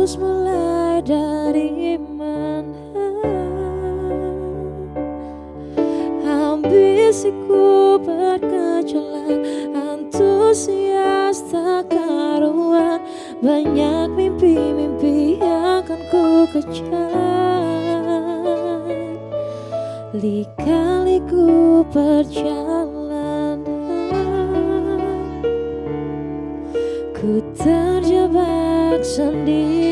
harus mulai dari mana? Ambisiku bergejolak, antusias tak karuan, banyak mimpi-mimpi yang akan ku kejar. Lika-liku perjalanan, ku terjebak sendirian.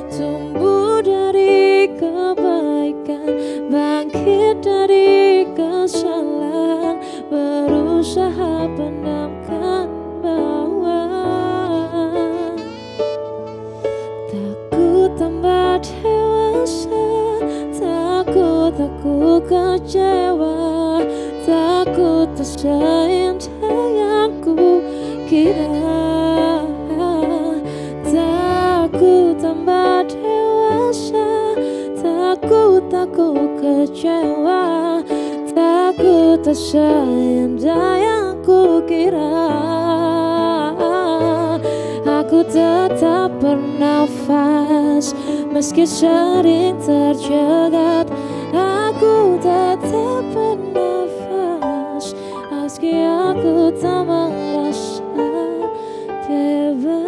Tumbuh dari kebaikan, bangkit dari kesalahan, berusaha pendamkan bawah. Takut tambah dewasa, takut aku kecewa, takut tak seindah yang ku kira. Takut tambah dewasa, takut aku kecewa, takut tak seindah yang ku kira. Aku tetap bernafas meski sering terjegat. Aku tetap bernafas meski aku tak merasa bebas.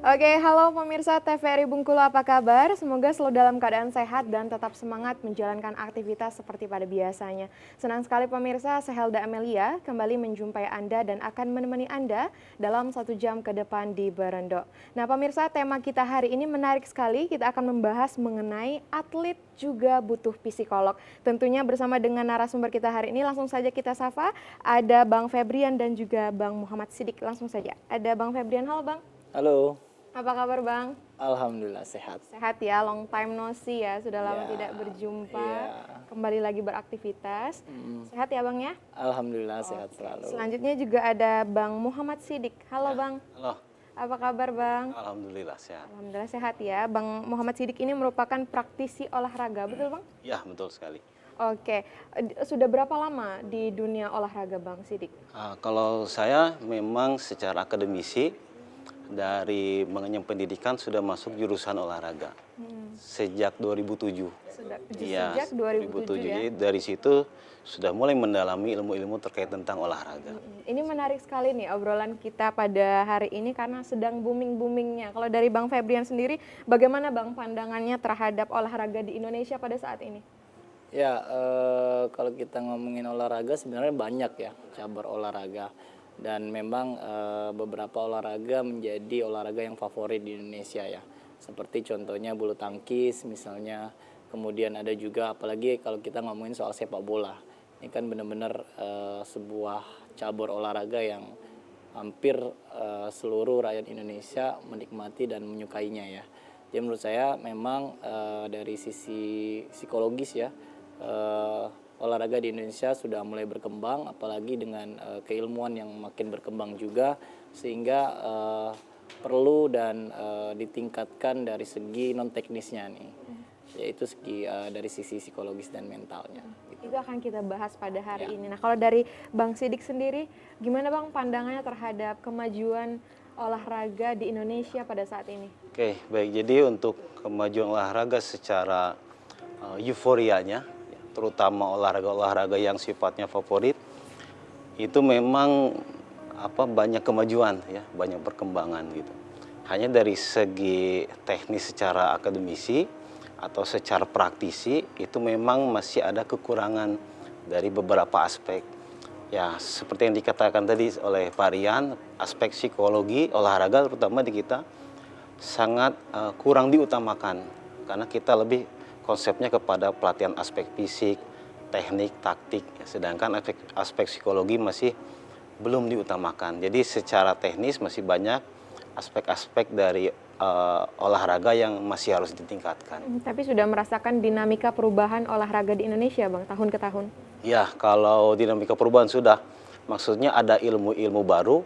Oke, halo pemirsa TVRI Bengkulu, apa kabar? Semoga selalu dalam keadaan sehat dan tetap semangat menjalankan aktivitas seperti pada biasanya. Senang sekali pemirsa, saya Helda Amelia kembali menjumpai Anda dan akan menemani Anda dalam 1 jam ke depan di Berendo. Nah pemirsa, tema kita hari ini menarik sekali. Kita akan membahas mengenai atlet juga butuh psikolog. Tentunya bersama dengan narasumber kita hari ini, langsung saja kita sapa. Ada Bang Febrian dan juga Bang Muhammad Sidik. Langsung saja. Ada Bang Febrian, halo Bang. Halo. Apa kabar Bang? Alhamdulillah sehat. Sehat ya, long time no see ya, sudah lama tidak berjumpa, kembali lagi beraktivitas. Sehat ya Bang ya? Alhamdulillah sehat selalu. Selanjutnya juga ada Bang Muhammad Sidik. Halo Bang. Halo. Apa kabar Bang? Alhamdulillah sehat. Alhamdulillah sehat ya. Bang Muhammad Sidik ini merupakan praktisi olahraga, betul Bang? Ya, betul sekali. Oke, sudah berapa lama di dunia olahraga Bang Sidik? Kalau saya memang secara akademisi, dari mengenyam pendidikan sudah masuk jurusan olahraga sejak 2007. Sejak 2007 ya? Jadi dari situ sudah mulai mendalami ilmu-ilmu terkait tentang olahraga. Ini menarik sekali nih obrolan kita pada hari ini karena sedang booming-boomingnya. Kalau dari Bang Febrian sendiri, bagaimana Bang pandangannya terhadap olahraga di Indonesia pada saat ini? Ya, kalau kita ngomongin olahraga sebenarnya banyak ya cabur olahraga. Dan memang beberapa olahraga menjadi olahraga yang favorit di Indonesia ya. Seperti contohnya bulu tangkis misalnya. Kemudian ada juga apalagi kalau kita ngomongin soal sepak bola. Ini kan benar-benar sebuah cabur olahraga yang hampir seluruh rakyat Indonesia menikmati dan menyukainya ya. Jadi menurut saya memang dari sisi psikologis ya, olahraga di Indonesia sudah mulai berkembang, apalagi dengan keilmuan yang makin berkembang juga, sehingga perlu dan ditingkatkan dari segi non teknisnya nih, yaitu segi dari sisi psikologis dan mentalnya. Itu akan kita bahas pada hari ini. Nah kalau dari Bang Sidik sendiri, gimana Bang pandangannya terhadap kemajuan olahraga di Indonesia pada saat ini? Oke, baik. Jadi untuk kemajuan olahraga secara euforianya, terutama olahraga-olahraga yang sifatnya favorit, itu memang banyak kemajuan ya, banyak perkembangan gitu. Hanya dari segi teknis secara akademisi atau secara praktisi itu memang masih ada kekurangan dari beberapa aspek. Ya, seperti yang dikatakan tadi oleh Pak Rian, aspek psikologi olahraga terutama di kita sangat kurang diutamakan karena kita lebih konsepnya kepada pelatihan aspek fisik, teknik, taktik, sedangkan aspek psikologi masih belum diutamakan. Jadi secara teknis masih banyak aspek-aspek dari olahraga yang masih harus ditingkatkan. Tapi sudah merasakan dinamika perubahan olahraga di Indonesia Bang, tahun ke tahun? Ya, kalau dinamika perubahan sudah, maksudnya ada ilmu-ilmu baru,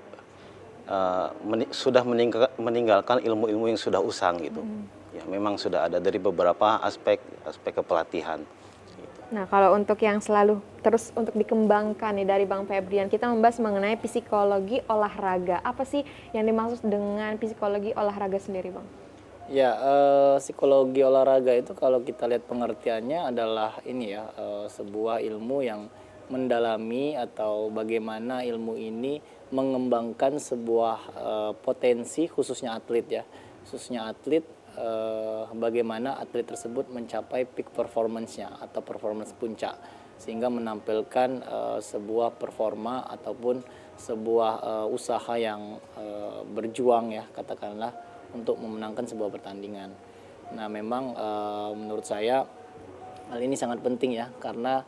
sudah meninggalkan ilmu-ilmu yang sudah usang gitu. Ya, memang sudah ada dari beberapa aspek kepelatihan. Gitu. Nah, kalau untuk yang selalu terus untuk dikembangkan nih dari Bang Febrian, kita membahas mengenai psikologi olahraga. Apa sih yang dimaksud dengan psikologi olahraga sendiri, Bang? Ya, psikologi olahraga itu kalau kita lihat pengertiannya adalah ini ya, sebuah ilmu yang mendalami atau bagaimana ilmu ini mengembangkan sebuah potensi khususnya atlet ya, khususnya atlet, bagaimana atlet tersebut mencapai peak performance-nya atau performance puncak sehingga menampilkan sebuah performa ataupun sebuah usaha yang berjuang ya katakanlah untuk memenangkan sebuah pertandingan. Nah memang menurut saya hal ini sangat penting ya karena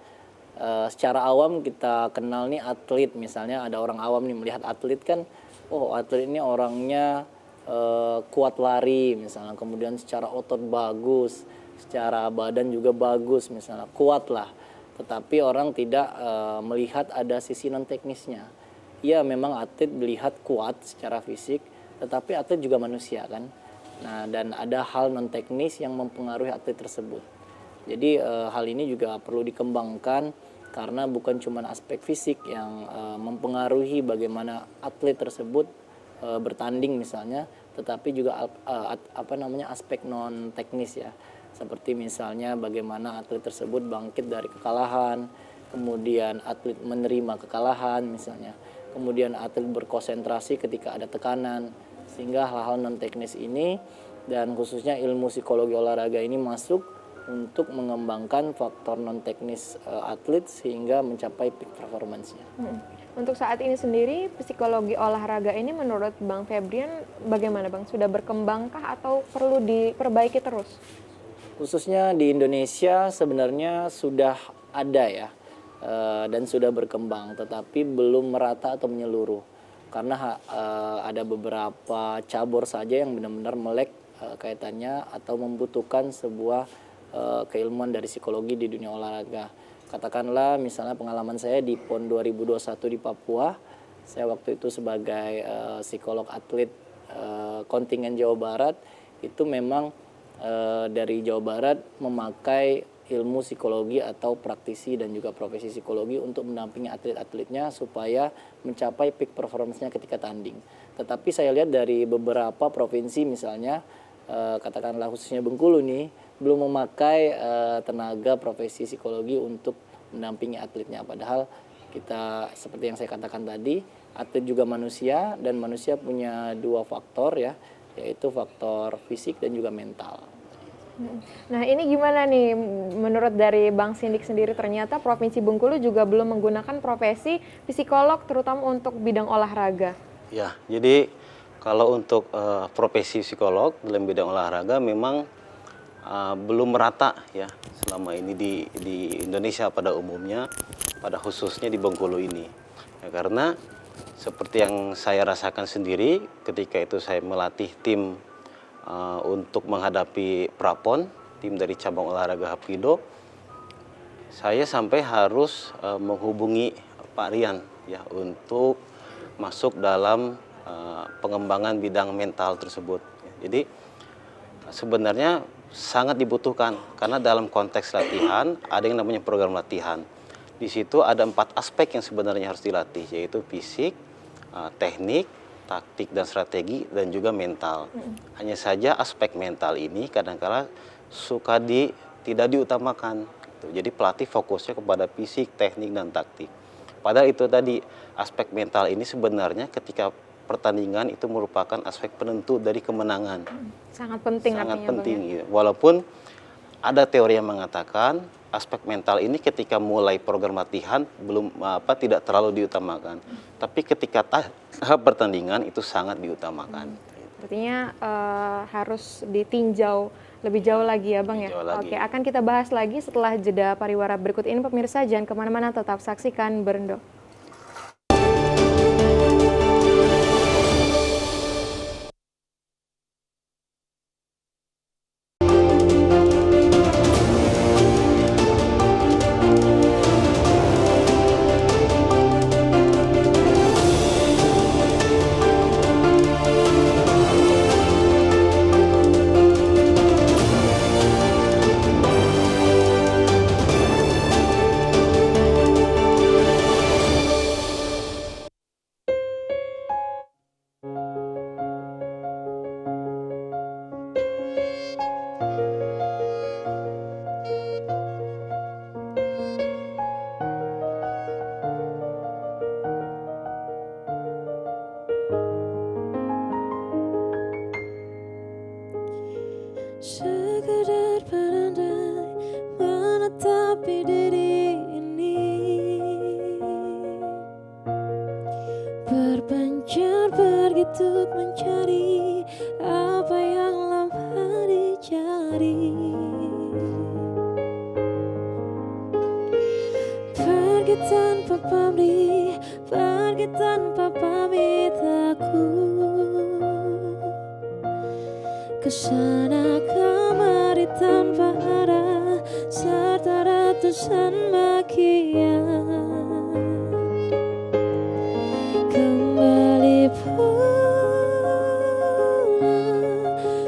secara awam kita kenal nih atlet, misalnya ada orang awam nih melihat atlet kan, oh atlet ini orangnya kuat lari misalnya, kemudian secara otot bagus, secara badan juga bagus misalnya, kuat lah. Tetapi orang tidak melihat ada sisi non teknisnya. Iya memang atlet dilihat kuat secara fisik, tetapi atlet juga manusia kan. Nah dan ada hal non teknis yang mempengaruhi atlet tersebut. Jadi hal ini juga perlu dikembangkan karena bukan cuma aspek fisik yang mempengaruhi bagaimana atlet tersebut bertanding misalnya, tetapi juga aspek non teknis ya. Seperti misalnya bagaimana atlet tersebut bangkit dari kekalahan, kemudian atlet menerima kekalahan misalnya, kemudian atlet berkonsentrasi ketika ada tekanan, sehingga hal-hal non teknis ini dan khususnya ilmu psikologi olahraga ini masuk untuk mengembangkan faktor non teknis atlet sehingga mencapai peak performance-nya. Untuk saat ini sendiri psikologi olahraga ini menurut Bang Febrian bagaimana Bang? Sudah berkembangkah atau perlu diperbaiki terus? Khususnya di Indonesia sebenarnya sudah ada ya dan sudah berkembang, tetapi belum merata atau menyeluruh karena ada beberapa cabur saja yang benar-benar melek kaitannya atau membutuhkan sebuah keilmuan dari psikologi di dunia olahraga. Katakanlah misalnya pengalaman saya di PON 2021 di Papua, saya waktu itu sebagai psikolog atlet kontingen Jawa Barat, itu memang dari Jawa Barat memakai ilmu psikologi atau praktisi dan juga profesi psikologi untuk mendampingi atlet-atletnya supaya mencapai peak performance-nya ketika tanding. Tetapi saya lihat dari beberapa provinsi misalnya, katakanlah khususnya Bengkulu nih, belum memakai tenaga profesi psikologi untuk mendampingi atletnya. Padahal kita seperti yang saya katakan tadi, atlet juga manusia dan manusia punya dua faktor ya, yaitu faktor fisik dan juga mental. Nah ini gimana nih menurut dari Bang Sindik sendiri, ternyata Provinsi Bengkulu juga belum menggunakan profesi psikolog terutama untuk bidang olahraga. Ya, jadi kalau untuk profesi psikolog dalam bidang olahraga memang belum merata ya selama ini di Indonesia pada umumnya, pada khususnya di Bengkulu ini. Ya, karena seperti yang saya rasakan sendiri ketika itu saya melatih tim untuk menghadapi Prapon, tim dari cabang olahraga Hapkido, saya sampai harus menghubungi Pak Rian ya untuk masuk dalam pengembangan bidang mental tersebut. Jadi sebenarnya sangat dibutuhkan karena dalam konteks latihan ada yang namanya program latihan. Di situ ada 4 aspek yang sebenarnya harus dilatih, yaitu fisik, teknik, taktik dan strategi, dan juga mental. Hanya saja aspek mental ini kadang-kala suka tidak diutamakan. Jadi pelatih fokusnya kepada fisik, teknik, dan taktik. Padahal itu tadi aspek mental ini sebenarnya ketika pertandingan itu merupakan aspek penentu dari kemenangan. Sangat penting. Sangat penting. Ya. Walaupun ada teori yang mengatakan aspek mental ini ketika mulai program latihan tidak terlalu diutamakan. Tapi ketika tahap pertandingan itu sangat diutamakan. Artinya harus ditinjau lebih jauh lagi ya Bang ya. Oke, akan kita bahas lagi setelah jeda pariwara berikut ini pemirsa, jangan kemana-mana, tetap saksikan Berendo. untuk mencari apa yang lama dicari. Pergi tanpa pamrih, pergi tanpa pamit aku. Kesana kemari tanpa arah, serta ratusan makian. Kembali pulang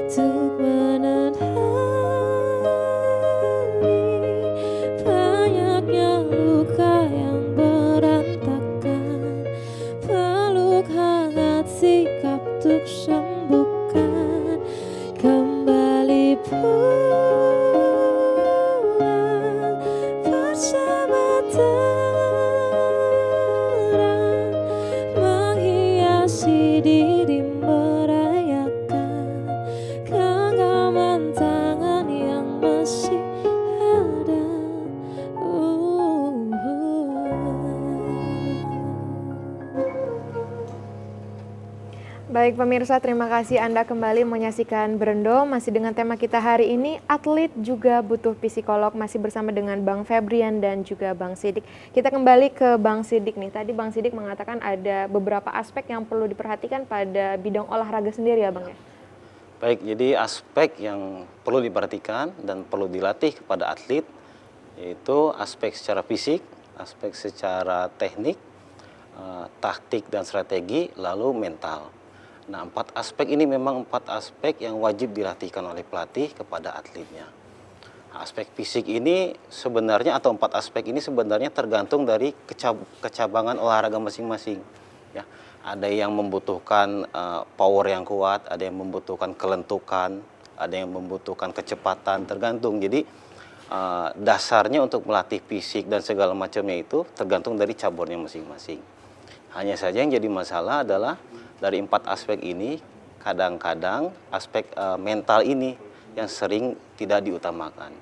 untuk menandai banyaknya luka yang berantakan. Peluk hangat sikap untuk sembuhkan. Kembali pulang bersama terang, menghiasi diri merayakan genggaman tangan yang masih ada. Baik pemirsa, terima kasih Anda kembali menyaksikan Berendo. Masih dengan tema kita hari ini, atlet juga butuh psikolog. Masih bersama dengan Bang Febrian dan juga Bang Sidik. Kita kembali ke Bang Sidik nih. Tadi Bang Sidik mengatakan ada beberapa aspek yang perlu diperhatikan pada bidang olahraga sendiri ya Bang ya? Baik, jadi aspek yang perlu diperhatikan dan perlu dilatih kepada atlet yaitu aspek secara fisik, aspek secara teknik, taktik dan strategi, lalu mental. Nah, 4 aspek ini memang 4 aspek yang wajib dilatihkan oleh pelatih kepada atletnya. Aspek fisik ini sebenarnya, atau 4 aspek ini sebenarnya tergantung dari kecabangan olahraga masing-masing. Ya, ada yang membutuhkan power yang kuat, ada yang membutuhkan kelentukan, ada yang membutuhkan kecepatan, tergantung. Jadi dasarnya untuk melatih fisik dan segala macamnya itu tergantung dari cabornya masing-masing. Hanya saja yang jadi masalah adalah dari 4 aspek ini, kadang-kadang aspek mental ini yang sering tidak diutamakan.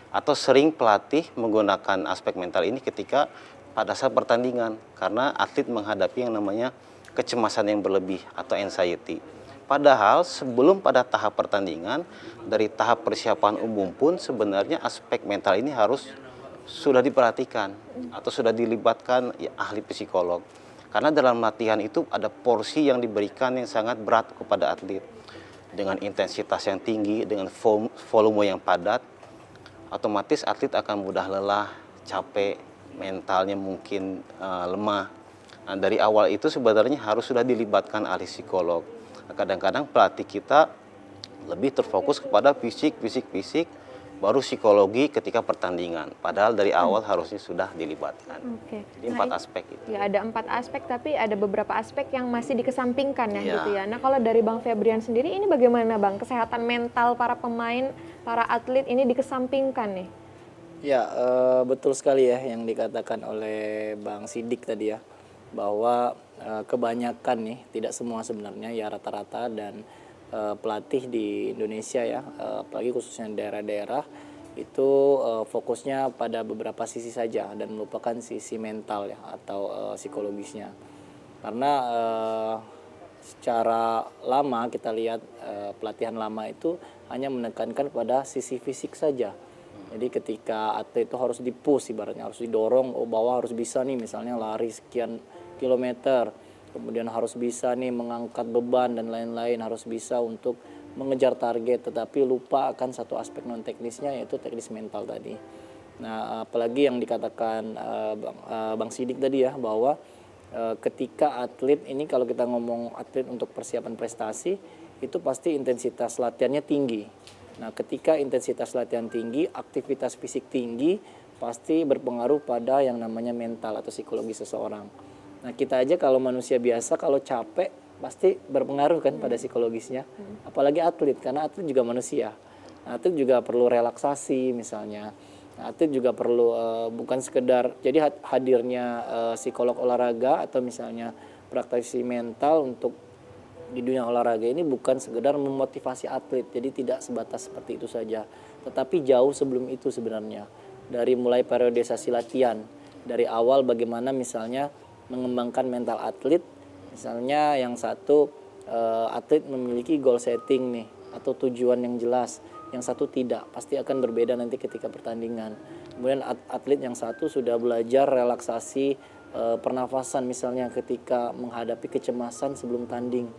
Atau sering pelatih menggunakan aspek mental ini ketika pada saat pertandingan. Karena atlet menghadapi yang namanya kecemasan yang berlebih atau anxiety. Padahal sebelum pada tahap pertandingan, dari tahap persiapan umum pun sebenarnya aspek mental ini harus sudah diperhatikan. Atau sudah dilibatkan ahli psikolog. Karena dalam latihan itu ada porsi yang diberikan yang sangat berat kepada atlet. Dengan intensitas yang tinggi, dengan volume yang padat, otomatis atlet akan mudah lelah, capek, mentalnya mungkin lemah. Nah, dari awal itu sebenarnya harus sudah dilibatkan ahli psikolog. Kadang-kadang pelatih kita lebih terfokus kepada fisik, baru psikologi ketika pertandingan. Padahal dari awal harusnya sudah dilibatkan. Oke. Jadi 4 aspek itu. Ya, ada 4 aspek, tapi ada beberapa aspek yang masih dikesampingkan ya, Ya. gitu ya. Nah, kalau dari Bang Febrian sendiri ini bagaimana Bang? Kesehatan mental para pemain, para atlet ini dikesampingkan nih? Ya, betul sekali ya yang dikatakan oleh Bang Sidik tadi ya, bahwa kebanyakan nih, tidak semua sebenarnya ya, rata-rata dan pelatih di Indonesia ya, apalagi khususnya daerah-daerah itu fokusnya pada beberapa sisi saja dan melupakan sisi mental ya atau psikologisnya. Karena secara lama kita lihat pelatihan lama itu hanya menekankan pada sisi fisik saja. Jadi ketika atlet itu harus di-push, ibaratnya harus didorong, oh bahwa harus bisa nih misalnya lari sekian kilometer, kemudian harus bisa nih mengangkat beban dan lain-lain, harus bisa untuk mengejar target, tetapi lupa akan satu aspek non teknisnya yaitu teknis mental tadi. Nah, apalagi yang dikatakan Bang Sidik tadi ya, bahwa ketika atlet ini, kalau kita ngomong atlet untuk persiapan prestasi, itu pasti intensitas latihannya tinggi. Nah, ketika intensitas latihan tinggi, aktivitas fisik tinggi, pasti berpengaruh pada yang namanya mental atau psikologi seseorang. Nah, kita aja kalau manusia biasa kalau capek pasti berpengaruh kan pada psikologisnya. Apalagi atlet, karena atlet juga manusia. Nah, atlet juga perlu relaksasi misalnya. Nah, atlet juga perlu bukan sekedar, jadi hadirnya psikolog olahraga atau misalnya praktisi mental untuk di dunia olahraga ini bukan sekedar memotivasi atlet. Jadi tidak sebatas seperti itu saja. Tetapi jauh sebelum itu sebenarnya. Dari mulai periodisasi latihan. Dari awal bagaimana misalnya mengembangkan mental atlet, misalnya yang satu atlet memiliki goal setting nih atau tujuan yang jelas, yang satu tidak, pasti akan berbeda nanti ketika pertandingan. Kemudian atlet yang satu sudah belajar relaksasi pernafasan misalnya ketika menghadapi kecemasan sebelum tanding,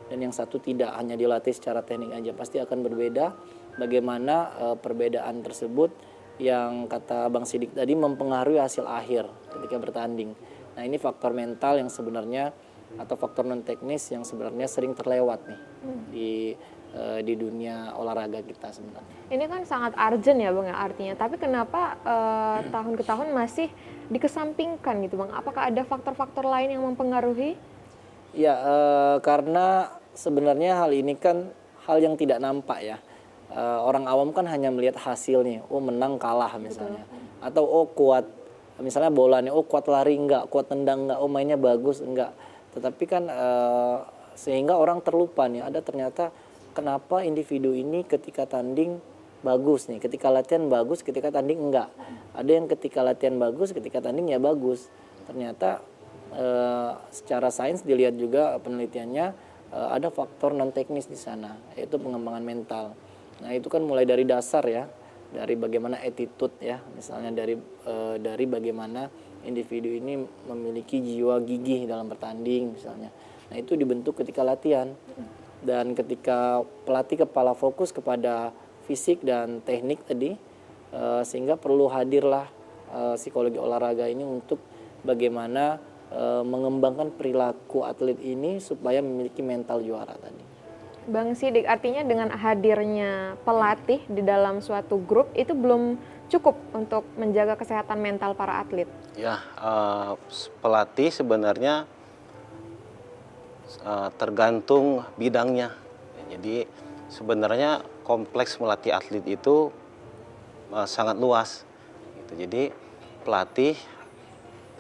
dan yang satu tidak, hanya dilatih secara teknik aja, pasti akan berbeda. Bagaimana perbedaan tersebut yang kata Bang Sidik tadi mempengaruhi hasil akhir ketika bertanding. Nah, ini faktor mental yang sebenarnya atau faktor non teknis yang sebenarnya sering terlewat nih di dunia olahraga kita sebenarnya. Ini kan sangat urgent ya Bang ya artinya, tapi kenapa tahun ke tahun masih dikesampingkan gitu Bang? Apakah ada faktor-faktor lain yang mempengaruhi? Ya, karena sebenarnya hal ini kan hal yang tidak nampak ya. Orang awam kan hanya melihat hasilnya, oh menang kalah misalnya. Betul. Atau oh kuat, misalnya bola nih, oh kuat lari enggak, kuat tendang enggak, oh mainnya bagus enggak. Tetapi kan sehingga orang terlupa nih, ada ternyata kenapa individu ini ketika tanding bagus nih, ketika latihan bagus, ketika tanding enggak. Ada yang ketika latihan bagus, ketika tanding ya bagus. Ternyata secara sains dilihat juga penelitiannya ada faktor non teknis di sana, yaitu pengembangan mental. Nah itu kan mulai dari dasar ya, dari bagaimana attitude ya, misalnya dari bagaimana individu ini memiliki jiwa gigih dalam bertanding misalnya. Nah itu dibentuk ketika latihan, dan ketika pelatih kepala fokus kepada fisik dan teknik tadi, sehingga perlu hadirlah psikologi olahraga ini untuk bagaimana mengembangkan perilaku atlet ini supaya memiliki mental juara tadi. Bang Sidik, artinya dengan hadirnya pelatih di dalam suatu grup itu belum cukup untuk menjaga kesehatan mental para atlet? Ya, pelatih sebenarnya tergantung bidangnya. Jadi sebenarnya kompleks melatih atlet itu sangat luas. Jadi pelatih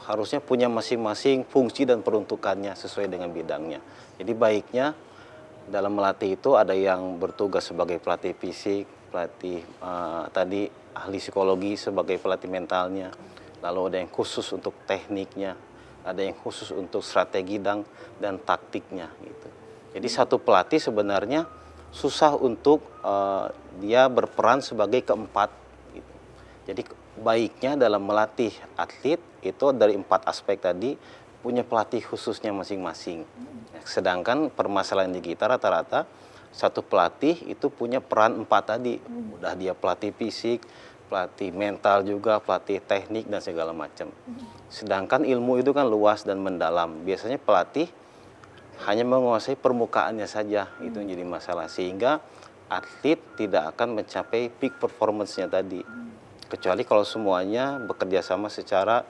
harusnya punya masing-masing fungsi dan peruntukannya sesuai dengan bidangnya. Jadi baiknya dalam melatih itu ada yang bertugas sebagai pelatih fisik, pelatih tadi ahli psikologi sebagai pelatih mentalnya, lalu ada yang khusus untuk tekniknya, ada yang khusus untuk strategi dan taktiknya gitu. Jadi satu pelatih sebenarnya susah untuk dia berperan sebagai keempat gitu. Jadi baiknya dalam melatih atlet itu dari 4 aspek tadi punya pelatih khususnya masing-masing. Sedangkan permasalahan di kita rata-rata satu pelatih itu punya peran 4 tadi. Udah dia pelatih fisik, pelatih mental juga, pelatih teknik dan segala macam. Sedangkan ilmu itu kan luas dan mendalam. Biasanya pelatih hanya menguasai permukaannya saja, itu yang jadi masalah. Sehingga atlet tidak akan mencapai peak performance-nya tadi. Kecuali kalau semuanya bekerja sama secara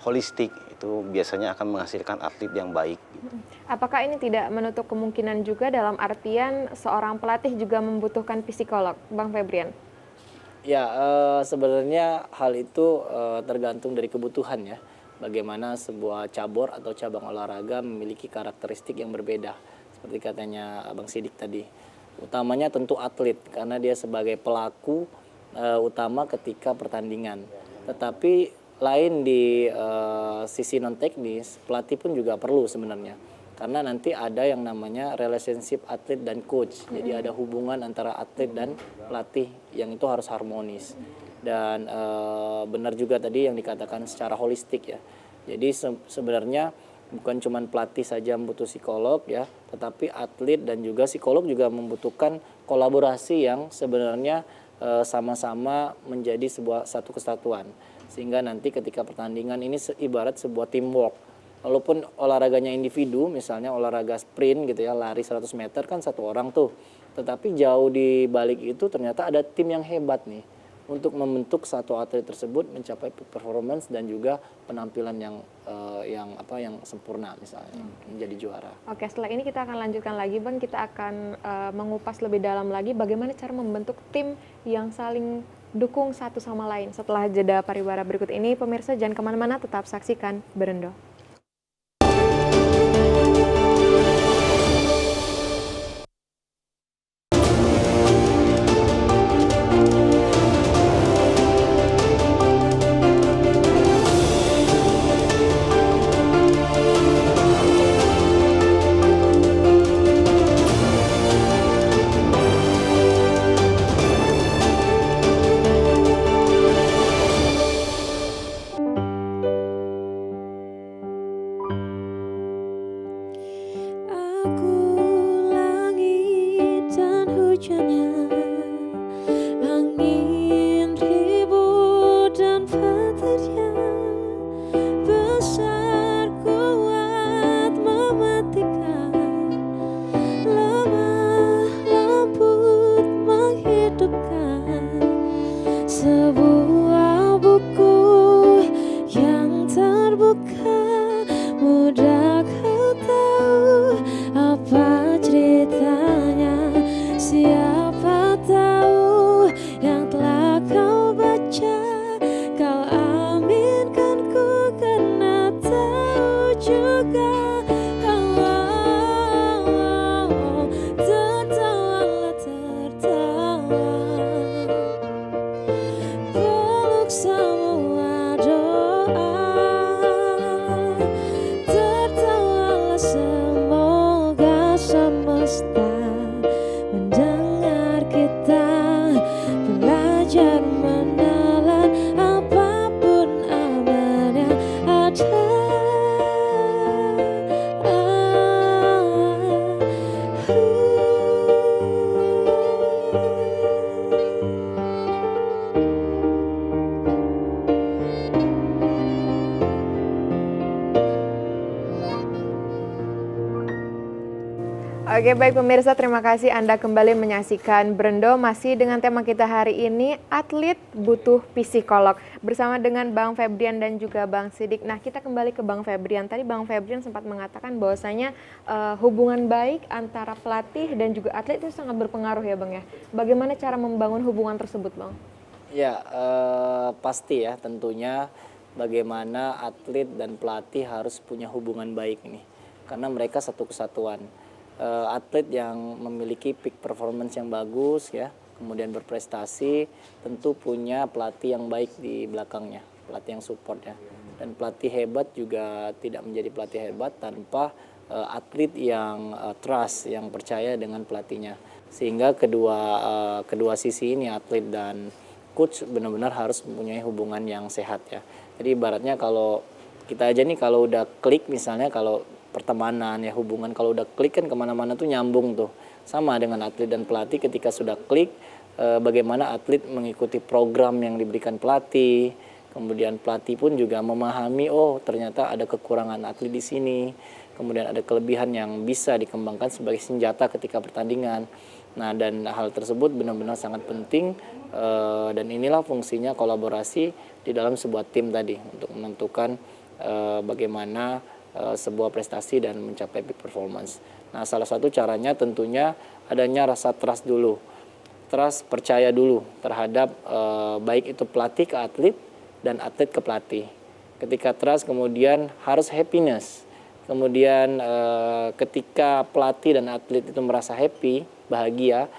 holistik, itu biasanya akan menghasilkan atlet yang baik. Apakah ini tidak menutup kemungkinan juga dalam artian seorang pelatih juga membutuhkan psikolog, Bang Febrian? Ya, sebenarnya hal itu tergantung dari kebutuhan ya. Bagaimana sebuah cabur atau cabang olahraga memiliki karakteristik yang berbeda. Seperti katanya Bang Sidik tadi. Utamanya tentu atlet, karena dia sebagai pelaku utama ketika pertandingan. Tetapi lain di sisi non teknis, pelatih pun juga perlu sebenarnya, karena nanti ada yang namanya relationship atlet dan coach. Jadi ada hubungan antara atlet dan pelatih yang itu harus harmonis. Dan benar juga tadi yang dikatakan secara holistik ya. Jadi sebenarnya bukan cuma pelatih saja membutuhkan psikolog ya, tetapi atlet dan juga psikolog juga membutuhkan kolaborasi yang sebenarnya sama-sama menjadi satu kesatuan. Sehingga nanti ketika pertandingan ini ibarat sebuah teamwork. Walaupun olahraganya individu, misalnya olahraga sprint gitu ya, lari 100 meter kan satu orang tuh. Tetapi jauh di balik itu ternyata ada tim yang hebat nih untuk membentuk satu atlet tersebut mencapai performance dan juga penampilan yang sempurna misalnya, menjadi juara. Oke, setelah ini kita akan lanjutkan lagi Bang, kita akan mengupas lebih dalam lagi bagaimana cara membentuk tim yang saling dukung satu sama lain. Setelah jeda pariwara berikut ini, pemirsa jangan kemana-mana, tetap saksikan Berendo. Tertawalah tertawa, peluk semua doa. Tertawalah semoga semesta mendengar kita belajar menelan apapun aman yang ada. Oke, baik pemirsa, terima kasih Anda kembali menyaksikan Brendo masih dengan tema kita hari ini, atlet butuh psikolog. Bersama dengan Bang Febrian dan juga Bang Sidik. Nah, kita kembali ke Bang Febrian. Tadi Bang Febrian sempat mengatakan bahwasanya hubungan baik antara pelatih dan juga atlet itu sangat berpengaruh ya Bang ya. Bagaimana cara membangun hubungan tersebut Bang? Ya, pasti ya tentunya bagaimana atlet dan pelatih harus punya hubungan baik ini. Karena mereka satu kesatuan. Atlet yang memiliki peak performance yang bagus ya, kemudian berprestasi, tentu punya pelatih yang baik di belakangnya, pelatih yang support ya. Dan pelatih hebat juga tidak menjadi pelatih hebat tanpa atlet yang trust, yang percaya dengan pelatihnya. Sehingga kedua sisi ini, atlet dan coach, benar-benar harus mempunyai hubungan yang sehat ya. Jadi ibaratnya kalau kita aja nih kalau udah klik misalnya, kalau pertemanan ya, hubungan kalau udah klik kan kemana-mana tuh nyambung tuh. Sama dengan atlet dan pelatih, ketika sudah klik, bagaimana atlet mengikuti program yang diberikan pelatih, kemudian pelatih pun juga memahami, oh ternyata ada kekurangan atlet di sini, kemudian ada kelebihan yang bisa dikembangkan sebagai senjata ketika pertandingan. Nah, dan hal tersebut benar-benar sangat penting, dan inilah fungsinya kolaborasi di dalam sebuah tim tadi untuk menentukan bagaimana sebuah prestasi dan mencapai peak performance. Nah, salah satu caranya tentunya adanya rasa trust dulu. Trust, percaya dulu terhadap baik itu pelatih ke atlet dan atlet ke pelatih. Ketika trust, kemudian harus happiness. Kemudian ketika pelatih dan atlet itu merasa happy, bahagia,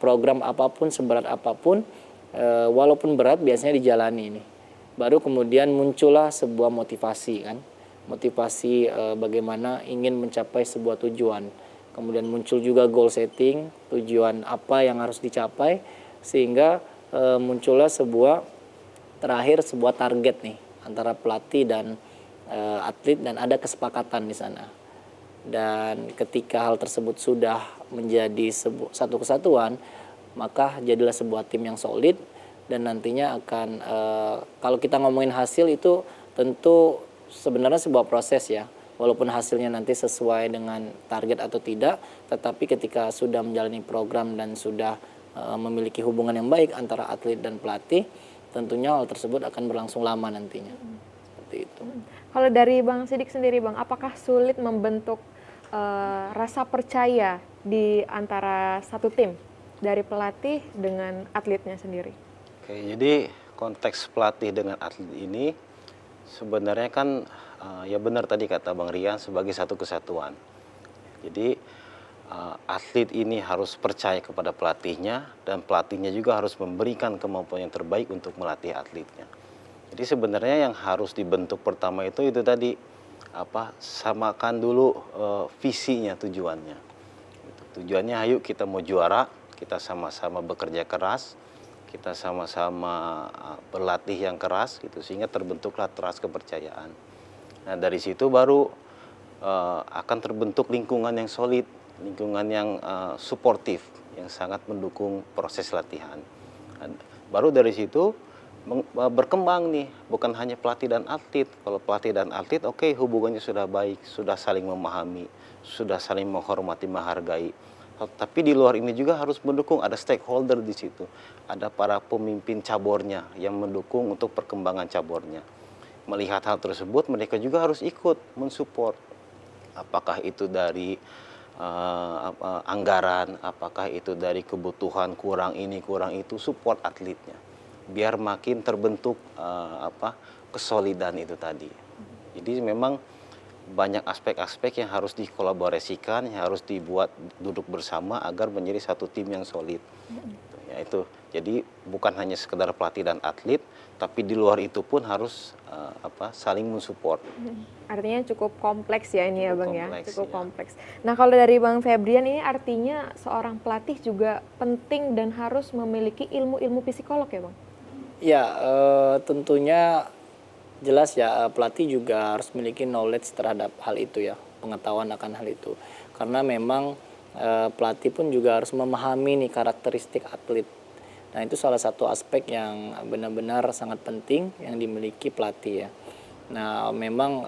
program apapun, seberat apapun, walaupun berat biasanya dijalani ini. Baru kemudian muncullah sebuah motivasi kan. Motivasi bagaimana ingin mencapai sebuah tujuan. Kemudian muncul juga goal setting, tujuan apa yang harus dicapai, sehingga muncullah terakhir sebuah target nih antara pelatih dan atlet, dan ada kesepakatan di sana. Dan ketika hal tersebut sudah menjadi satu kesatuan, maka jadilah sebuah tim yang solid, dan nantinya akan kalau kita ngomongin hasil itu tentu sebenarnya sebuah proses ya, walaupun hasilnya nanti sesuai dengan target atau tidak, tetapi ketika sudah menjalani program dan sudah memiliki hubungan yang baik antara atlet dan pelatih, tentunya hal tersebut akan berlangsung lama nantinya. Seperti itu. Kalau dari Bang Sidik sendiri Bang, apakah sulit membentuk rasa percaya di antara satu tim dari pelatih dengan atletnya sendiri? Oke, jadi konteks pelatih dengan atlet ini sebenarnya kan ya benar tadi kata Bang Rian, sebagai satu kesatuan. Jadi atlet ini harus percaya kepada pelatihnya, dan pelatihnya juga harus memberikan kemampuan yang terbaik untuk melatih atletnya. Jadi sebenarnya yang harus dibentuk pertama itu tadi samakan dulu visinya, tujuannya. Tujuannya, ayo kita mau juara, kita sama-sama bekerja keras, kita sama-sama berlatih yang keras gitu, sehingga terbentuklah trust, kepercayaan. Nah, dari situ baru akan terbentuk lingkungan yang solid, lingkungan yang suportif, yang sangat mendukung proses latihan. Baru dari situ berkembang nih, bukan hanya pelatih dan atlet. Kalau pelatih dan atlet, oke, hubungannya sudah baik, sudah saling memahami, sudah saling menghormati, menghargai. Tapi di luar ini juga harus mendukung, ada stakeholder di situ. Ada para pemimpin cabornya yang mendukung untuk perkembangan cabornya. Melihat hal tersebut, mereka juga harus ikut mensupport. Apakah itu dari anggaran, apakah itu dari kebutuhan, kurang ini, kurang itu, support atletnya. Biar makin terbentuk kesolidan itu tadi. Jadi memang banyak aspek-aspek yang harus dikolaborasikan, yang harus dibuat duduk bersama agar menjadi satu tim yang solid. Ya itu. Jadi bukan hanya sekedar pelatih dan atlet, tapi di luar itu pun harus saling mensupport. Artinya cukup kompleks ya ini ya Cukup Bang ya, kompleks, cukup ya. kompleks. Nah kalau dari Bang Febrian ini artinya seorang pelatih juga penting dan harus memiliki ilmu-ilmu psikolog ya Bang? Ya, tentunya jelas ya pelatih juga harus memiliki knowledge terhadap hal itu ya, pengetahuan akan hal itu. Karena memang pelatih pun juga harus memahami nih karakteristik atlet. Nah itu salah satu aspek yang benar-benar sangat penting yang dimiliki pelatih ya. Nah memang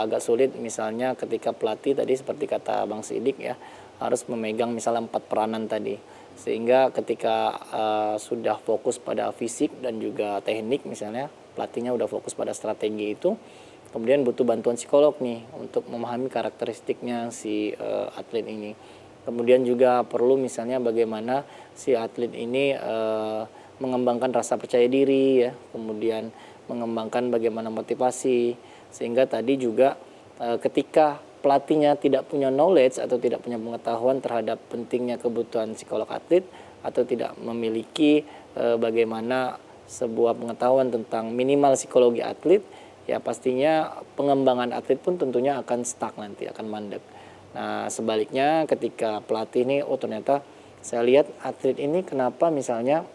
agak sulit misalnya ketika pelatih tadi seperti kata Bang Sidik ya, harus memegang misalnya 4 peranan tadi. Sehingga ketika sudah fokus pada fisik dan juga teknik misalnya, pelatihnya udah fokus pada strategi itu, kemudian butuh bantuan psikolog nih untuk memahami karakteristiknya si atlet ini. Kemudian juga perlu misalnya bagaimana si atlet ini mengembangkan rasa percaya diri ya, kemudian mengembangkan bagaimana motivasi, sehingga tadi juga ketika pelatihnya tidak punya knowledge atau tidak punya pengetahuan terhadap pentingnya kebutuhan psikolog atlet atau tidak memiliki bagaimana sebuah pengetahuan tentang minimal psikologi atlet, ya pastinya pengembangan atlet pun tentunya akan stuck nanti, akan mandek. Nah sebaliknya ketika pelatih ini, oh ternyata saya lihat atlet ini kenapa misalnya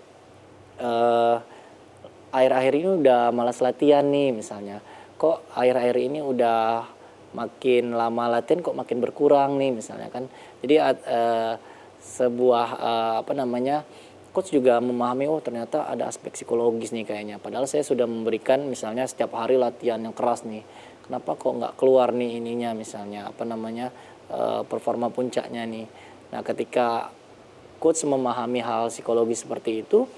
akhir-akhir ini udah malas latihan nih misalnya, kok akhir-akhir ini udah makin lama latihan kok makin berkurang nih misalnya kan. Jadi sebuah coach juga memahami, oh ternyata ada aspek psikologis nih kayaknya. Padahal saya sudah memberikan misalnya setiap hari latihan yang keras nih. Kenapa kok nggak keluar nih ininya misalnya performa puncaknya nih. Nah ketika coach memahami hal psikologi seperti itu,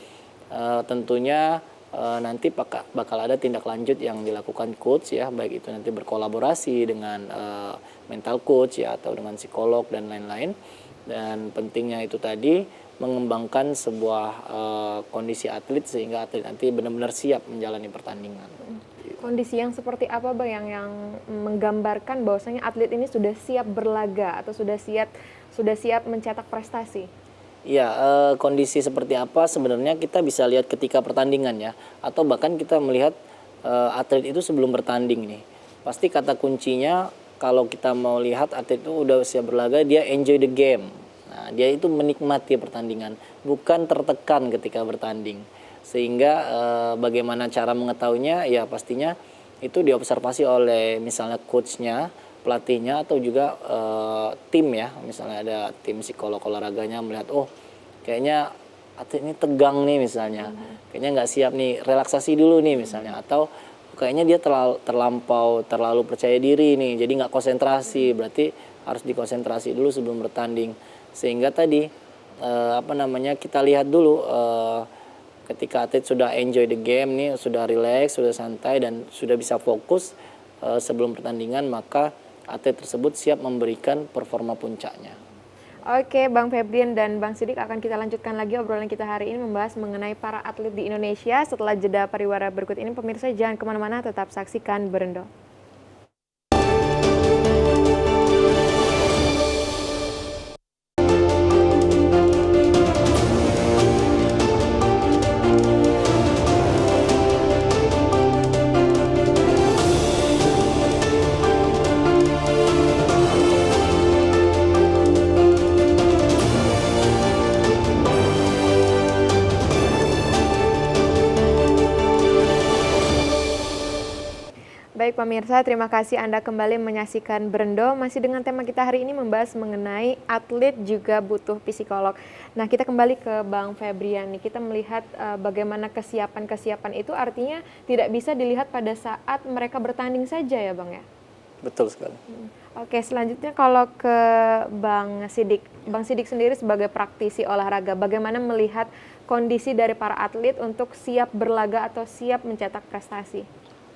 tentunya nanti bakal ada tindak lanjut yang dilakukan coach ya, baik itu nanti berkolaborasi dengan mental coach ya atau dengan psikolog dan lain-lain. Dan pentingnya itu tadi mengembangkan sebuah kondisi atlet sehingga atlet nanti benar-benar siap menjalani pertandingan. Kondisi yang seperti apa Bang yang menggambarkan bahwasanya atlet ini sudah siap berlaga atau sudah siap mencetak prestasi? Ya, kondisi seperti apa sebenarnya kita bisa lihat ketika pertandingan ya, atau bahkan kita melihat atlet itu sebelum bertanding nih. Pasti kata kuncinya kalau kita mau lihat atlet itu udah siap berlaga, dia enjoy the game. Nah, dia itu menikmati pertandingan, bukan tertekan ketika bertanding. Sehingga bagaimana cara mengetahuinya ya pastinya itu diobservasi oleh misalnya coachnya, pelatihnya atau juga tim ya, misalnya ada tim psikolog olahraganya melihat, oh kayaknya atlet ini tegang nih misalnya, kayaknya nggak siap nih, relaksasi dulu nih misalnya, atau kayaknya dia terlalu percaya diri nih, jadi nggak konsentrasi, berarti harus dikonsentrasi dulu sebelum bertanding. Sehingga tadi kita lihat dulu ketika atlet sudah enjoy the game nih, sudah relax, sudah santai dan sudah bisa fokus sebelum pertandingan, maka atlet tersebut siap memberikan performa puncaknya. Oke, Bang Febrian dan Bang Sidik akan kita lanjutkan lagi obrolan kita hari ini membahas mengenai para atlet di Indonesia. Setelah jeda pariwara berikut ini, pemirsa jangan kemana-mana, tetap saksikan Berendo. Baik pemirsa, terima kasih Anda kembali menyaksikan Berendo. Masih dengan tema kita hari ini membahas mengenai atlet juga butuh psikolog. Nah, kita kembali ke Bang Febrian nih. Kita melihat bagaimana kesiapan itu artinya tidak bisa dilihat pada saat mereka bertanding saja ya Bang ya? Betul sekali. Oke, selanjutnya kalau ke Bang Sidik. Bang Sidik sendiri sebagai praktisi olahraga, bagaimana melihat kondisi dari para atlet untuk siap berlaga atau siap mencetak prestasi?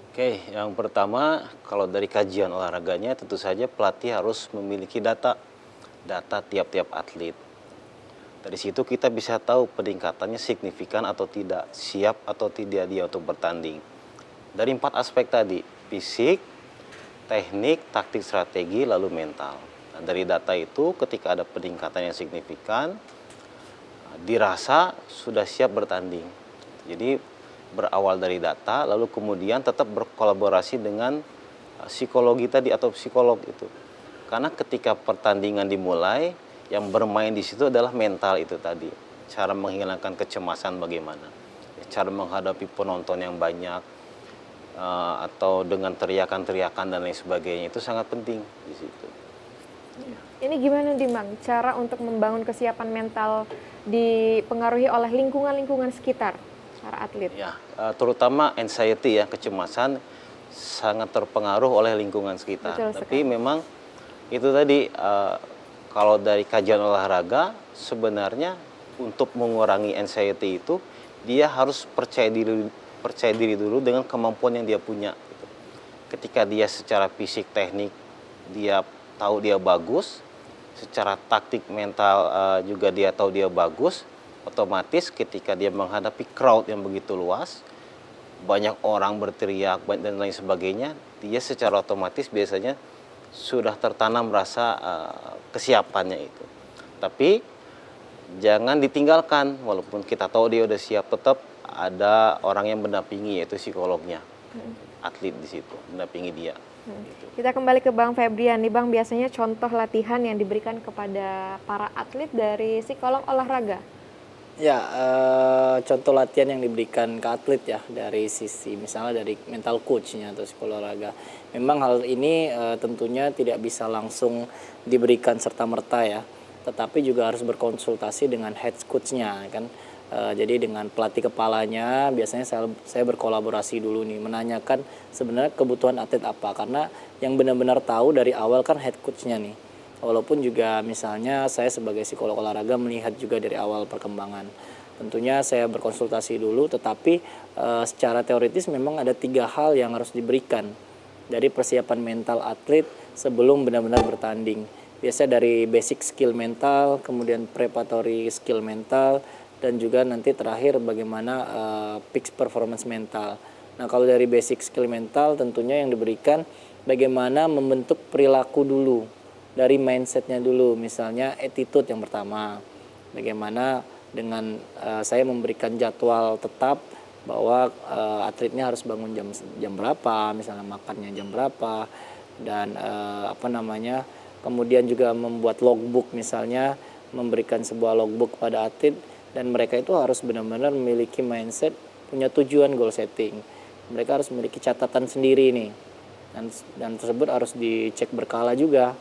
Oke, yang pertama kalau dari kajian olahraganya tentu saja pelatih harus memiliki data tiap-tiap atlet. Dari situ kita bisa tahu peningkatannya signifikan atau tidak, siap atau tidak dia untuk bertanding. Dari 4 aspek tadi, fisik, teknik, taktik, strategi, lalu mental. Nah, dari data itu ketika ada peningkatan yang signifikan, dirasa sudah siap bertanding. Jadi berawal dari data, lalu kemudian tetap berkolaborasi dengan psikologi tadi atau psikolog itu. Karena ketika pertandingan dimulai, yang bermain di situ adalah mental itu tadi. Cara menghilangkan kecemasan bagaimana, cara menghadapi penonton yang banyak, atau dengan teriakan-teriakan dan lain sebagainya, itu sangat penting di situ. Ini gimana nih Bang, cara untuk membangun kesiapan mental dipengaruhi oleh lingkungan-lingkungan sekitar para atlet? Ya, terutama anxiety ya, kecemasan sangat terpengaruh oleh lingkungan sekitar. Betul Tapi sekali. memang itu tadi, kalau dari kajian olahraga sebenarnya untuk mengurangi anxiety itu dia harus percaya diri dulu dengan kemampuan yang dia punya. Gitu. Ketika dia secara fisik teknik dia tahu dia bagus, secara taktik mental juga dia tahu dia bagus, otomatis ketika dia menghadapi crowd yang begitu luas, banyak orang berteriak dan lain sebagainya, dia secara otomatis biasanya sudah tertanam rasa kesiapannya itu. Tapi jangan ditinggalkan, walaupun kita tahu dia udah siap, tetap ada orang yang mendampingi, yaitu psikolognya, atlet di situ mendampingi dia. Kita kembali ke Bang Febrian nih Bang, biasanya contoh latihan yang diberikan kepada para atlet dari psikolog olahraga. Ya, contoh latihan yang diberikan ke atlet ya dari sisi misalnya dari mental coach-nya atau psikolog olahraga. Memang hal ini tentunya tidak bisa langsung diberikan serta-merta ya, tetapi juga harus berkonsultasi dengan head coach-nya kan. Jadi dengan pelatih kepalanya biasanya saya berkolaborasi dulu nih, menanyakan sebenarnya kebutuhan atlet apa, karena yang benar-benar tahu dari awal kan head coach-nya nih. Walaupun juga misalnya saya sebagai psikolog olahraga melihat juga dari awal perkembangan. Tentunya saya berkonsultasi dulu, tetapi secara teoritis memang ada 3 hal yang harus diberikan dari persiapan mental atlet sebelum benar-benar bertanding. Biasanya dari basic skill mental, kemudian preparatory skill mental, dan juga nanti terakhir bagaimana peak performance mental. Nah, kalau dari basic skill mental tentunya yang diberikan bagaimana membentuk perilaku dulu, dari mindsetnya dulu, misalnya attitude yang pertama. Bagaimana dengan saya memberikan jadwal tetap bahwa atletnya harus bangun jam berapa, misalnya makannya jam berapa, dan kemudian juga membuat logbook, misalnya memberikan sebuah logbook pada atlet, dan mereka itu harus benar-benar memiliki mindset, punya tujuan goal setting. Mereka harus memiliki catatan sendiri nih, dan tersebut harus dicek berkala juga.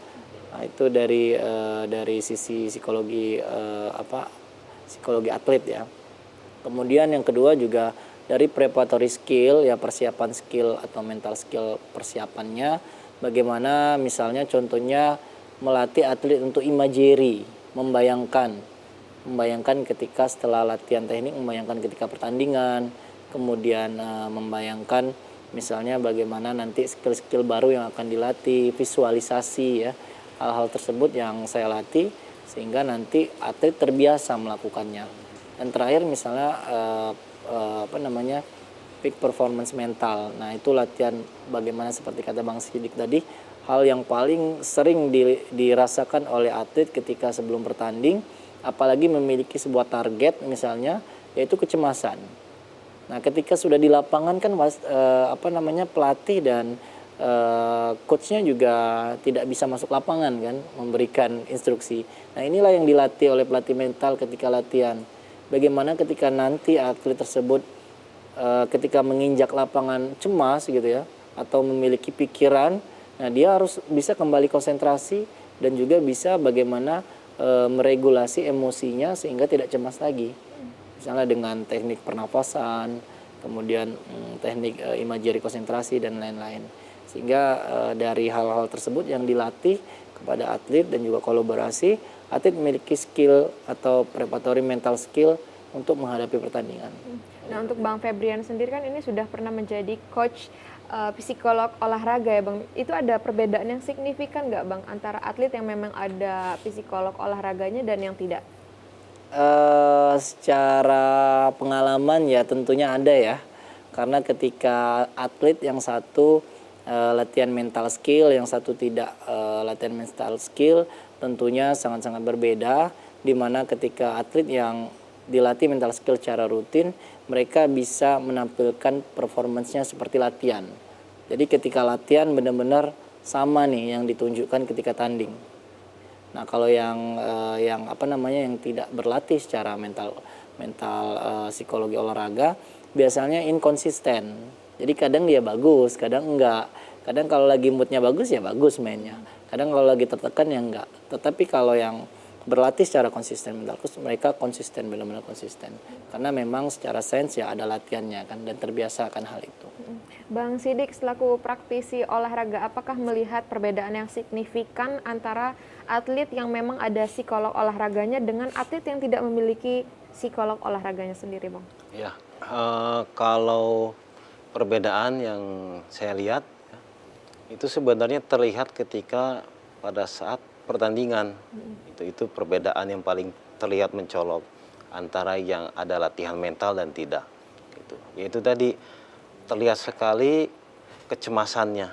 Nah, itu dari sisi psikologi psikologi atlet ya. Kemudian yang kedua juga dari preparatory skill ya, persiapan skill atau mental skill persiapannya, bagaimana misalnya contohnya melatih atlet untuk imagery, membayangkan ketika setelah latihan teknik, membayangkan ketika pertandingan, kemudian membayangkan misalnya bagaimana nanti skill-skill baru yang akan dilatih, visualisasi ya, hal-hal tersebut yang saya latih sehingga nanti atlet terbiasa melakukannya. Dan terakhir misalnya peak performance mental. Nah, itu latihan bagaimana seperti kata Bang Sidik tadi, hal yang paling sering dirasakan oleh atlet ketika sebelum bertanding, apalagi memiliki sebuah target misalnya, yaitu kecemasan. Nah, ketika sudah di lapangan kan pelatih dan coachnya juga tidak bisa masuk lapangan kan, memberikan instruksi. Nah, inilah yang dilatih oleh pelatih mental ketika latihan. Bagaimana ketika nanti atlet tersebut ketika menginjak lapangan cemas gitu ya, atau memiliki pikiran, nah dia harus bisa kembali konsentrasi dan juga bisa bagaimana meregulasi emosinya sehingga tidak cemas lagi. Misalnya dengan teknik pernapasan, kemudian teknik imagery konsentrasi dan lain-lain. Sehingga dari hal-hal tersebut yang dilatih kepada atlet dan juga kolaborasi, atlet memiliki skill atau preparatory mental skill untuk menghadapi pertandingan. Nah, untuk Bang Febrian sendiri kan ini sudah pernah menjadi coach psikolog olahraga ya Bang. Itu ada perbedaan yang signifikan nggak Bang antara atlet yang memang ada psikolog olahraganya dan yang tidak? Secara pengalaman ya tentunya ada ya. Karena ketika atlet yang satu latihan mental skill, yang satu tidak latihan mental skill, tentunya sangat-sangat berbeda, di mana ketika atlet yang dilatih mental skill secara rutin, mereka bisa menampilkan performance-nya seperti latihan. Jadi ketika latihan benar-benar sama nih yang ditunjukkan ketika tanding. Nah, kalau yang yang tidak berlatih secara mental psikologi olahraga biasanya inkonsisten. Jadi kadang dia bagus, kadang enggak. Kadang kalau lagi moodnya bagus ya bagus mainnya. Kadang kalau lagi tertekan ya enggak. Tetapi kalau yang berlatih secara konsisten mental coach, mereka konsisten, benar-benar konsisten. Karena memang secara sains ya ada latihannya kan dan terbiasa akan hal itu. Bang Sidik, selaku praktisi olahraga, apakah melihat perbedaan yang signifikan antara atlet yang memang ada psikolog olahraganya dengan atlet yang tidak memiliki psikolog olahraganya sendiri, Bang? Ya, kalau perbedaan yang saya lihat ya, itu sebenarnya terlihat ketika pada saat pertandingan. Itu perbedaan yang paling terlihat mencolok antara yang ada latihan mental dan tidak. Yaitu tadi terlihat sekali kecemasannya.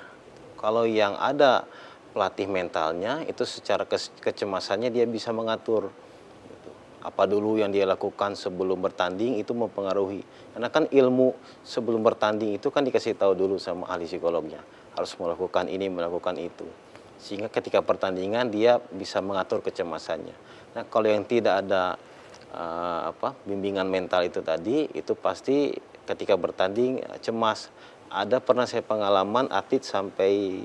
Kalau yang ada pelatih mentalnya itu secara kecemasannya dia bisa mengatur. Apa dulu yang dia lakukan sebelum bertanding itu mempengaruhi. Karena kan ilmu sebelum bertanding itu kan dikasih tahu dulu sama ahli psikolognya. Harus melakukan ini, melakukan itu. Sehingga ketika pertandingan dia bisa mengatur kecemasannya. Nah, kalau yang tidak ada bimbingan mental itu tadi, itu pasti ketika bertanding cemas. Ada pernah saya pengalaman atlet sampai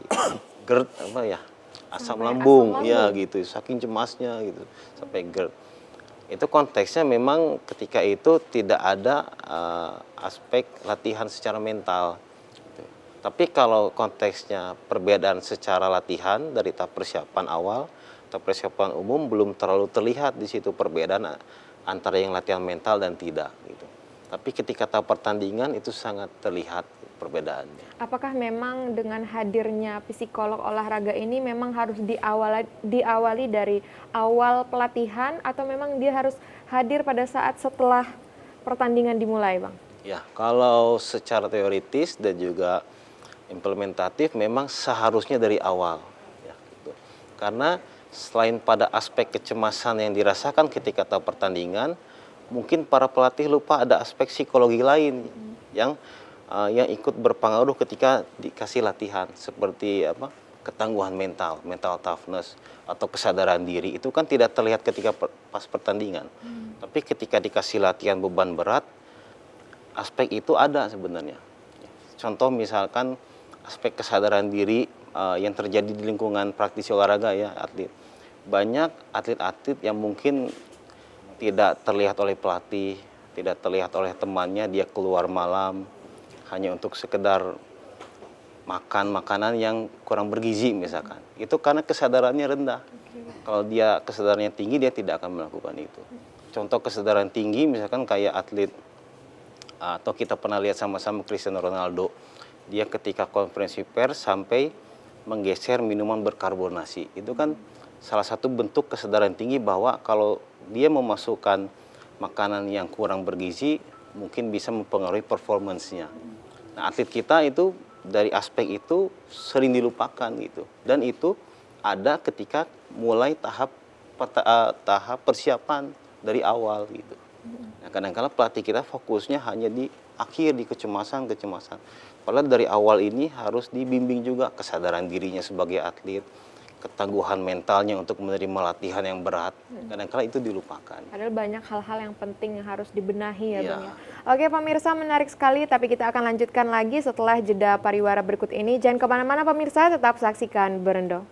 GERD asam lambung ya gitu, saking cemasnya gitu sampai GERD. Itu konteksnya memang ketika itu tidak ada aspek latihan secara mental. Tapi kalau konteksnya perbedaan secara latihan dari tahap persiapan awal atau persiapan umum belum terlalu terlihat di situ perbedaan antara yang latihan mental dan tidak gitu. Tapi ketika tahap pertandingan itu sangat terlihat perbedaannya. Apakah memang dengan hadirnya psikolog olahraga ini memang harus diawali dari awal pelatihan atau memang dia harus hadir pada saat setelah pertandingan dimulai, Bang? Ya, kalau secara teoritis dan juga implementatif memang seharusnya dari awal ya, gitu. Karena selain pada aspek kecemasan yang dirasakan ketika tahap pertandingan, mungkin para pelatih lupa ada aspek psikologi lain yang ikut berpengaruh ketika dikasih latihan seperti ketangguhan mental toughness atau kesadaran diri. Itu kan tidak terlihat ketika pas pertandingan. Tapi ketika dikasih latihan beban berat, aspek itu ada sebenarnya. Contoh misalkan aspek kesadaran diri yang terjadi di lingkungan praktisi olahraga ya, atlet. Banyak atlet-atlet yang mungkin tidak terlihat oleh pelatih, tidak terlihat oleh temannya, dia keluar malam hanya untuk sekedar makan makanan yang kurang bergizi misalkan. Itu karena kesadarannya rendah. Kalau dia kesadarannya tinggi, dia tidak akan melakukan itu. Contoh kesadaran tinggi misalkan kayak atlet, atau kita pernah lihat sama-sama Cristiano Ronaldo. Dia ketika konferensi pers sampai menggeser minuman berkarbonasi. Itu kan salah satu bentuk kesadaran tinggi bahwa kalau dia memasukkan makanan yang kurang bergizi, mungkin bisa mempengaruhi performance-nya. Nah, atlet kita itu dari aspek itu sering dilupakan gitu. Dan itu ada ketika mulai tahap persiapan dari awal gitu. Nah, kadang-kadang pelatih kita fokusnya hanya di akhir, di kecemasan. Padahal dari awal ini harus dibimbing juga kesadaran dirinya sebagai atlet, ketangguhan mentalnya untuk menerima latihan yang berat. Kadang-kadang itu dilupakan. Padahal banyak hal-hal yang penting yang harus dibenahi ya, Bang ya. Oke pemirsa, menarik sekali, tapi kita akan lanjutkan lagi setelah jeda pariwara berikut ini. Jangan kemana-mana pemirsa, tetap saksikan Berendo.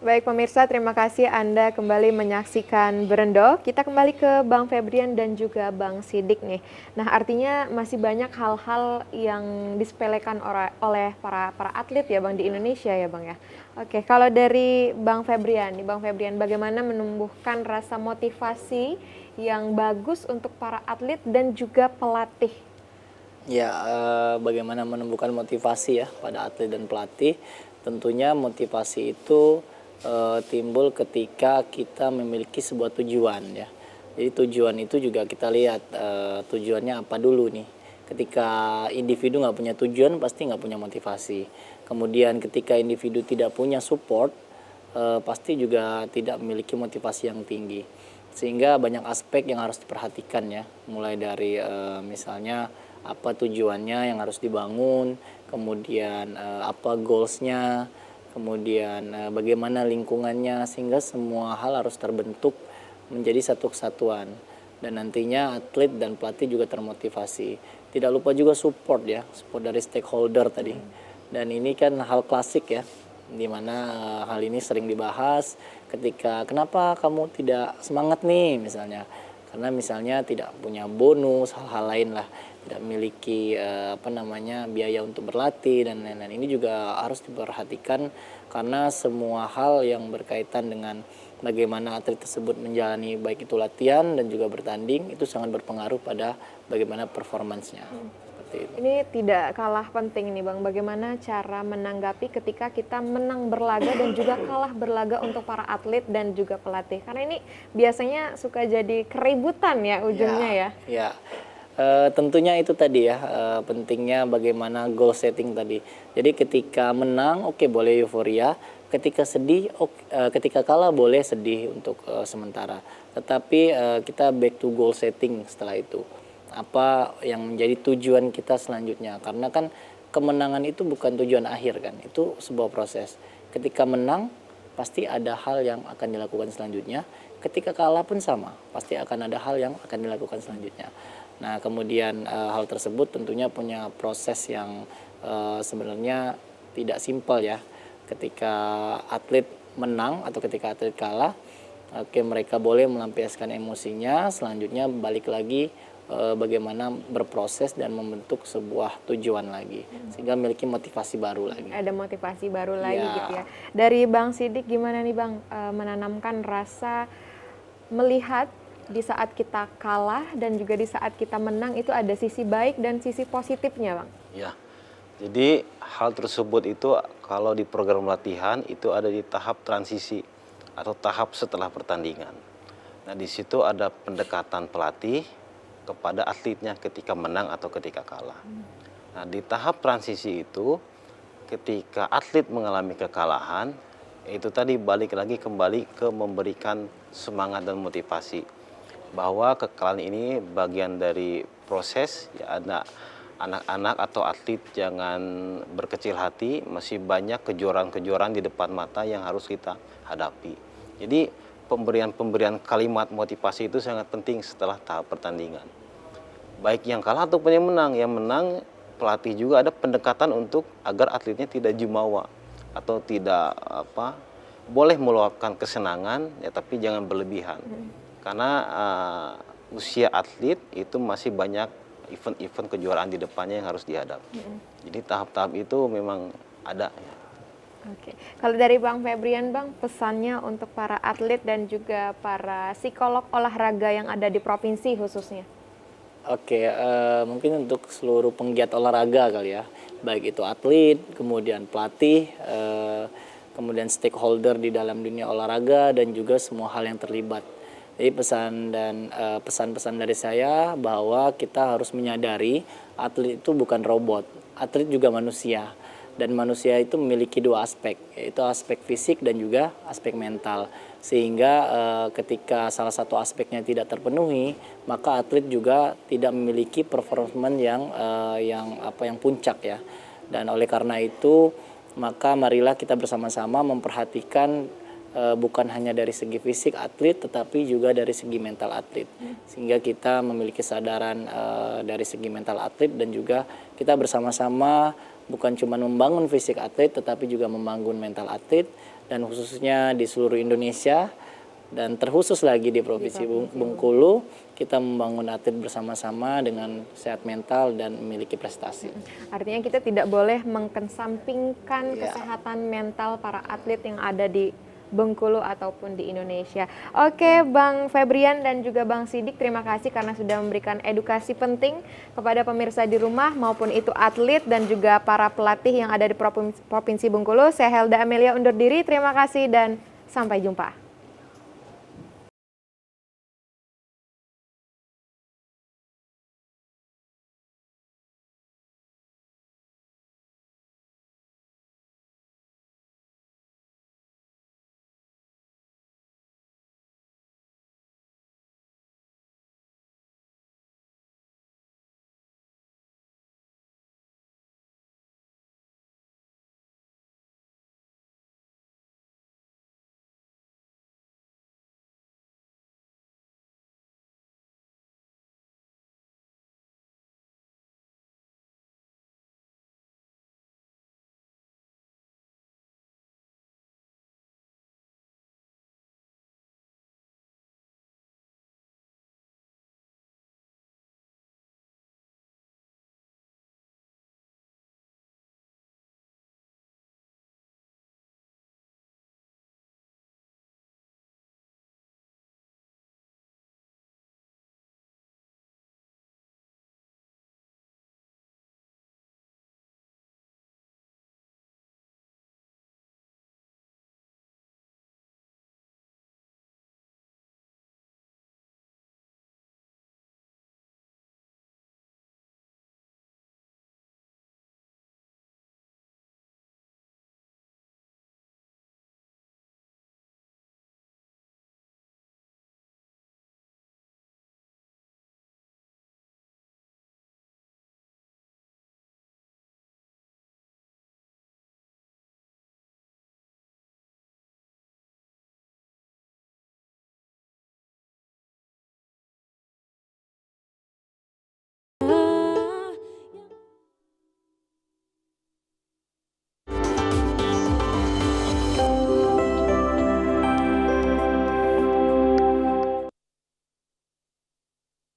Baik pemirsa, terima kasih Anda kembali menyaksikan Berendo. Kita kembali ke Bang Febrian dan juga Bang Sidik nih. Nah, artinya masih banyak hal-hal yang disepelekan oleh para atlet ya Bang di Indonesia ya Bang ya. Oke, kalau dari Bang Febrian nih, Bang Febrian bagaimana menumbuhkan rasa motivasi yang bagus untuk para atlet dan juga pelatih? Ya, bagaimana menumbuhkan motivasi ya pada atlet dan pelatih. Tentunya motivasi itu timbul ketika kita memiliki sebuah tujuan ya. Jadi tujuan itu juga kita lihat tujuannya apa dulu nih. Ketika individu nggak punya tujuan pasti nggak punya motivasi. Kemudian ketika individu tidak punya support pasti juga tidak memiliki motivasi yang tinggi. Sehingga banyak aspek yang harus diperhatikan ya. Mulai dari misalnya apa tujuannya yang harus dibangun, kemudian apa goalsnya, kemudian bagaimana lingkungannya, sehingga semua hal harus terbentuk menjadi satu kesatuan. Dan nantinya atlet dan pelatih juga termotivasi. Tidak lupa juga support ya, support dari stakeholder tadi. Dan ini kan hal klasik ya, di mana hal ini sering dibahas ketika kenapa kamu tidak semangat nih misalnya. Karena misalnya tidak punya bonus, hal-hal lain lah, tidak memiliki biaya untuk berlatih dan lain-lain. Ini juga harus diperhatikan karena semua hal yang berkaitan dengan bagaimana atlet tersebut menjalani baik itu latihan dan juga bertanding itu sangat berpengaruh pada bagaimana performansnya. Seperti itu. Ini tidak kalah penting nih Bang, bagaimana cara menanggapi ketika kita menang berlaga dan juga kalah berlaga untuk para atlet dan juga pelatih. Karena ini biasanya suka jadi keributan ya ujungnya ya. Ya, tentunya itu tadi ya pentingnya bagaimana goal setting tadi. Jadi ketika menang oke, boleh euforia, ketika sedih ketika kalah boleh sedih untuk sementara. Tetapi kita back to goal setting setelah itu. Apa yang menjadi tujuan kita selanjutnya, karena kan kemenangan itu bukan tujuan akhir kan, itu sebuah proses. Ketika menang pasti ada hal yang akan dilakukan selanjutnya, ketika kalah pun sama, pasti akan ada hal yang akan dilakukan selanjutnya. Nah kemudian hal tersebut tentunya punya proses yang sebenarnya tidak simpel ya. Ketika atlet menang atau ketika atlet kalah, oke, mereka boleh melampiaskan emosinya, selanjutnya balik lagi bagaimana berproses dan membentuk sebuah tujuan lagi sehingga memiliki motivasi baru lagi. Ada motivasi baru lagi Ya. gitu ya. Dari Bang Sidik gimana nih Bang menanamkan rasa melihat di saat kita kalah dan juga di saat kita menang itu ada sisi baik dan sisi positifnya Bang? Ya, jadi hal tersebut itu kalau di program latihan itu ada di tahap transisi atau tahap setelah pertandingan. Nah di situ ada pendekatan pelatih kepada atletnya ketika menang atau ketika kalah. Nah di tahap transisi itu ketika atlet mengalami kekalahan itu tadi balik lagi kembali ke memberikan semangat dan motivasi bahwa kekalahan ini bagian dari proses ya. Ada anak-anak atau atlet jangan berkecil hati, masih banyak kejuaraan-kejuaraan di depan mata yang harus kita hadapi. Jadi pemberian kalimat motivasi itu sangat penting setelah tahap pertandingan. Baik yang kalah ataupun yang menang pelatih juga ada pendekatan untuk agar atletnya tidak jumawa atau tidak boleh meluapkan kesenangan ya tapi jangan berlebihan. Karena usia atlet itu masih banyak event-event kejuaraan di depannya yang harus dihadapi. Jadi tahap-tahap itu memang ada ya. Oke, kalau dari Bang Febrian Bang, pesannya untuk para atlet dan juga para psikolog olahraga yang ada di provinsi khususnya. Oke, mungkin untuk seluruh penggiat olahraga kali ya, baik itu atlet, kemudian pelatih, kemudian stakeholder di dalam dunia olahraga dan juga semua hal yang terlibat. Jadi pesan-pesan dari saya bahwa kita harus menyadari atlet itu bukan robot, atlet juga manusia. Dan manusia itu memiliki dua aspek, yaitu aspek fisik dan juga aspek mental. Sehingga ketika salah satu aspeknya tidak terpenuhi, maka atlet juga tidak memiliki performa yang puncak ya. Dan oleh karena itu, maka marilah kita bersama-sama memperhatikan bukan hanya dari segi fisik atlet, tetapi juga dari segi mental atlet. Sehingga kita memiliki kesadaran dari segi mental atlet dan juga kita bersama-sama bukan cuma membangun fisik atlet, tetapi juga membangun mental atlet dan khususnya di seluruh Indonesia dan terkhusus lagi di Provinsi Bengkulu, kita membangun atlet bersama-sama dengan sehat mental dan memiliki prestasi. Artinya kita tidak boleh mengkesampingkan kesehatan mental para atlet yang ada di Bengkulu ataupun di Indonesia. Oke, Bang Febrian dan juga Bang Sidik, terima kasih karena sudah memberikan edukasi penting kepada pemirsa di rumah maupun itu atlet dan juga para pelatih yang ada di Provinsi Bengkulu. Saya Helda Amelia undur diri, terima kasih dan sampai jumpa.